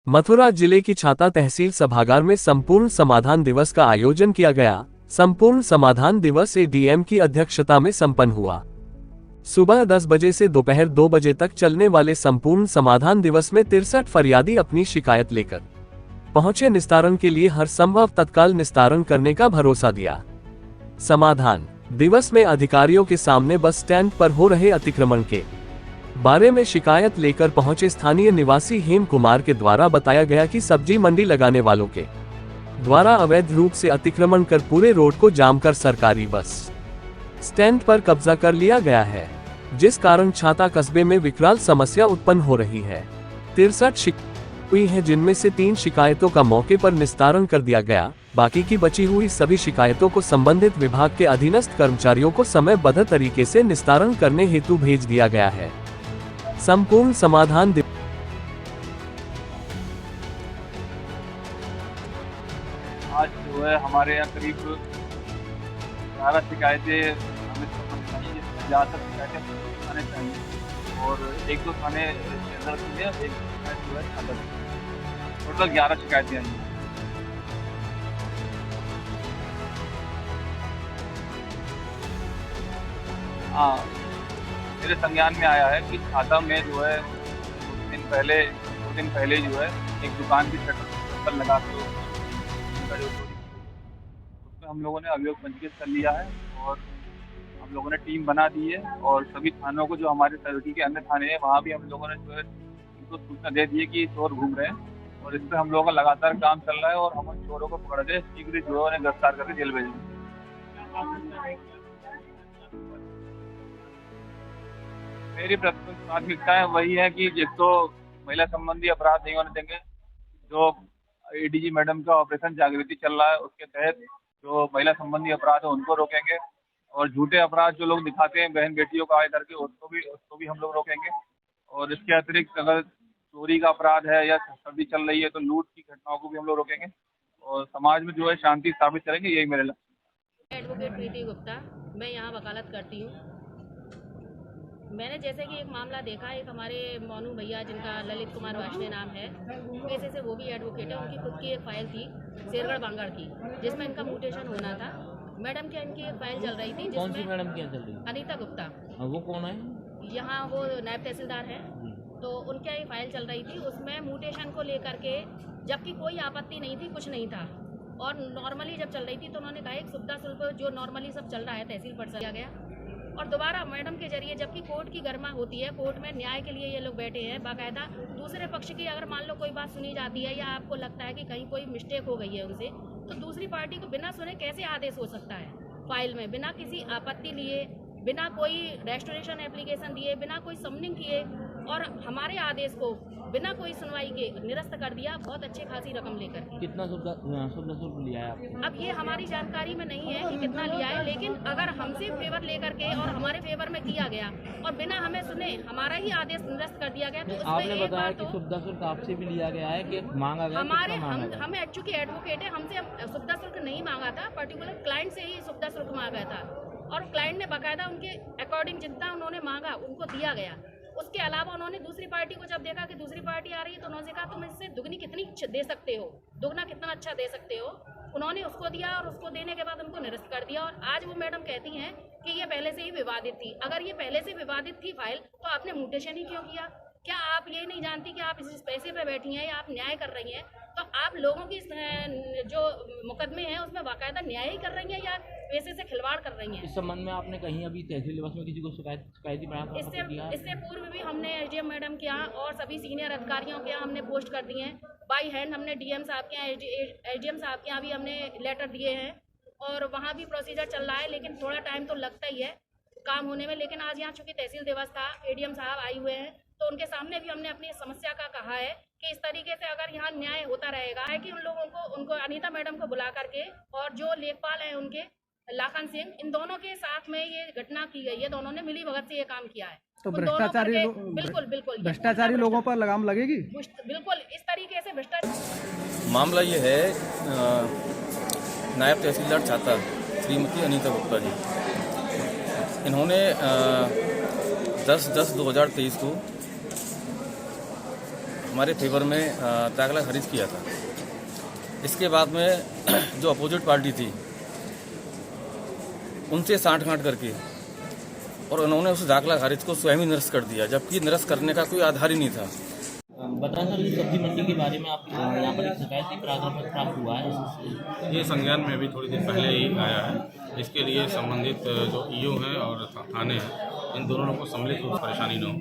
मथुरा जिले की छाता तहसील सभागार में संपूर्ण समाधान दिवस का आयोजन किया गया। संपूर्ण समाधान दिवस एडीएम की अध्यक्षता में संपन्न हुआ। सुबह 10 बजे से दोपहर 2 बजे तक चलने वाले संपूर्ण समाधान दिवस में 63 फरियादी अपनी शिकायत लेकर पहुंचे। निस्तारण के लिए हर संभव तत्काल निस्तारण करने का भरोसा दिया। समाधान दिवस में अधिकारियों के सामने बस स्टैंड पर हो रहे अतिक्रमण के बारे में शिकायत लेकर पहुंचे स्थानीय निवासी हेम कुमार के द्वारा बताया गया कि सब्जी मंडी लगाने वालों के द्वारा अवैध रूप से अतिक्रमण कर पूरे रोड को जाम कर सरकारी बस स्टैंड पर कब्जा कर लिया गया है, जिस कारण छाता कस्बे में विकराल समस्या उत्पन्न हो रही है। 63 शिकायतें हुई हैं, जिनमें से 3 शिकायतों का मौके पर निस्तारण कर दिया गया। बाकी की बची हुई सभी शिकायतों को संबंधित विभाग के अधीनस्थ कर्मचारियों को समयबद्ध तरीके से निस्तारण करने हेतु भेज दिया गया है। संपूर्ण समाधान आज जो है हमारे यहाँ करीब 11 शिकायतें हमें समझ आई है। ज़्यादातर शिकायतें थाने चाहिए और 1-2 थाने अंदर की है, एक शिकायत जो है अलग। टोटल 11 शिकायतें आई हैं। हाँ, मेरे संज्ञान में आया है कि छाता में जो है 2 दिन पहले जो है एक दुकान की शटर लगा के उनका जो उसमें हम लोगों ने अभियोग पंजीकृत कर लिया है और हम लोगों ने टीम बना दी है और सभी थानों को, जो हमारे सर्किल के अन्य थाने हैं, वहाँ भी हम लोगों ने जो है उनको सूचना दे दी है कि चोर घूम रहे हैं और इस पर हम लोगों का लगातार काम चल रहा है और हम उन चोरों को पकड़ के शीघ्र जो है गिरफ्तार करके जेल भेजेंगे। मेरी प्राथमिकताएं वही है कि एक तो महिला संबंधी अपराध नहीं होने देंगे। जो एडीजी मैडम का ऑपरेशन जागृति चल रहा है उसके तहत जो महिला संबंधी अपराध है उनको रोकेंगे और झूठे अपराध जो लोग दिखाते हैं बहन बेटियों का आय करके उसको भी हम लोग रोकेंगे। और इसके अतिरिक्त अगर चोरी का अपराध है या सर्दी चल रही है तो लूट की घटनाओं को भी हम लोग रोकेंगे और समाज में जो है शांति स्थापित करेंगे। यही मेरे लक्ष्य। एडवोकेट प्रीति गुप्ता, मैं यहाँ वकालत करती हूँ। मैंने जैसे कि एक मामला देखा, एक हमारे मोनू भैया जिनका ललित कुमार वाशने नाम है, पेशे से वो भी एडवोकेट है। उनकी खुद की एक फाइल थी शेरगढ़ बांगड़ की, जिसमें इनका म्यूटेशन होना था। मैडम की इनकी एक फाइल चल रही थी। कौन सी मैडम क्या चल रही है? अनीता गुप्ता। वो कौन है? यहाँ वो नायब तहसीलदार है। तो उनकी एक फाइल चल रही थी, उसमें म्यूटेशन को लेकर के, जबकि कोई आपत्ति नहीं थी, कुछ नहीं था। और नॉर्मली जब चल रही थी तो उन्होंने कहा एक सुविधा शुल्क जो नॉर्मली सब चल रहा है तहसील पर चला गया और दोबारा मैडम के जरिए, जबकि कोर्ट की गरिमा होती है, कोर्ट में न्याय के लिए ये लोग बैठे हैं बाकायदा। दूसरे पक्ष की अगर मान लो कोई बात सुनी जाती है या आपको लगता है कि कहीं कोई मिस्टेक हो गई है उनसे, तो दूसरी पार्टी को बिना सुने कैसे आदेश हो सकता है फाइल में, बिना किसी आपत्ति लिए, बिना कोई रेस्टोरेशन एप्लीकेशन दिए, बिना कोई समनिंग किए और हमारे आदेश को बिना कोई सुनवाई के निरस्त कर दिया, बहुत अच्छी खासी रकम लेकर के। कितना शुल्क लिया है आपने? अब ये हमारी जानकारी में नहीं है कि कितना लिया है, लेकिन अगर हमसे फेवर लेकर के और हमारे फेवर में किया गया और बिना हमें सुने हमारा ही आदेश निरस्त कर दिया गया, तो आपने बताया कि सुविधा शुल्क आपसे भी लिया गया है कि मांगा गया? हम चूंकि एडवोकेट है, हमसे सुविधा शुल्क नहीं मांगा था, पर्टिकुलर क्लाइंट से ही सुविधा शुल्क मांगा था और क्लाइंट ने बाकायदा उनके अकॉर्डिंग जितना उन्होंने मांगा उनको दिया गया। उसके अलावा उन्होंने दूसरी पार्टी को जब देखा कि दूसरी पार्टी आ रही है तो उन्होंने कहा तुम इससे दुगनी कितनी दे सकते हो, दुगना कितना अच्छा दे सकते हो। उन्होंने उसको दिया और उसको देने के बाद उनको निरस्त कर दिया। और आज वो मैडम कहती हैं कि ये पहले से ही विवादित थी। अगर ये पहले से विवादित थी फाइल तो आपने म्यूटेशन ही क्यों किया? क्या आप ये नहीं जानती कि आप इस पैसे पे बैठी हैं या आप न्याय कर रही हैं? तो आप लोगों की जो मुकदमे हैं उसमें बाकायदा न्याय ही कर रही हैं या पैसे से खिलवाड़ कर रही हैं? इस संबंध में आपने कहीं अभी तहसील दिवस में किसी को शिकायती बयान दिया? इससे पूर्व भी हमने एसडीएम मैडम के यहाँ और सभी सीनियर अधिकारियों के यहाँ हमने पोस्ट कर दिए हैं। बाई हैंड हमने डीएम साहब के यहाँ, एसडीएम साहब के यहाँ भी हमने लेटर दिए हैं और वहाँ भी प्रोसीजर चल रहा है, लेकिन थोड़ा टाइम तो लगता ही है काम होने में। लेकिन आज यहाँ चूँकि तहसील दिवस था, एडीएम साहब आए हुए हैं, तो उनके सामने भी हमने अपनी समस्या का कहा है कि इस तरीके से अगर यहाँ न्याय होता रहेगा है कि उन लोगों को, उनको अनीता मैडम को बुला करके और जो लेखपाल हैं उनके लाखन सिंह, इन दोनों के साथ में ये घटना की गई है। दोनों ने मिली भगत से ये काम किया है। तो भ्रष्टाचारी बिल्कुल भ्रष्टाचारी लोगों पर लगाम लगेगी? बिल्कुल इस तरीके से भ्रष्टाचार। मामला ये है, नायब तहसीलदार छाता श्रीमती अनीता गुप्ता जी, इन्होंने 10/10/2023 को हमारे फेवर में दाखिला खारिज किया था। इसके बाद में जो अपोजिट पार्टी थी उनसे साठ-गांठ करके और उन्होंने उस दाखिला खारिज को स्वयं ही निरस्त कर दिया, जबकि निरस्त करने का कोई आधार ही नहीं था। बताएं सर, ये सब्जी मंडी के बारे में आप यहाँ पर एक शिकायती परामर्श प्राप्त हुआ है? ये संज्ञान में अभी थोड़ी देर पहले ही आया है। इसके लिए संबंधित जो ईओ हैं और थाने हैं, इन दोनों को सम्मिलित हो, परेशानी न हो।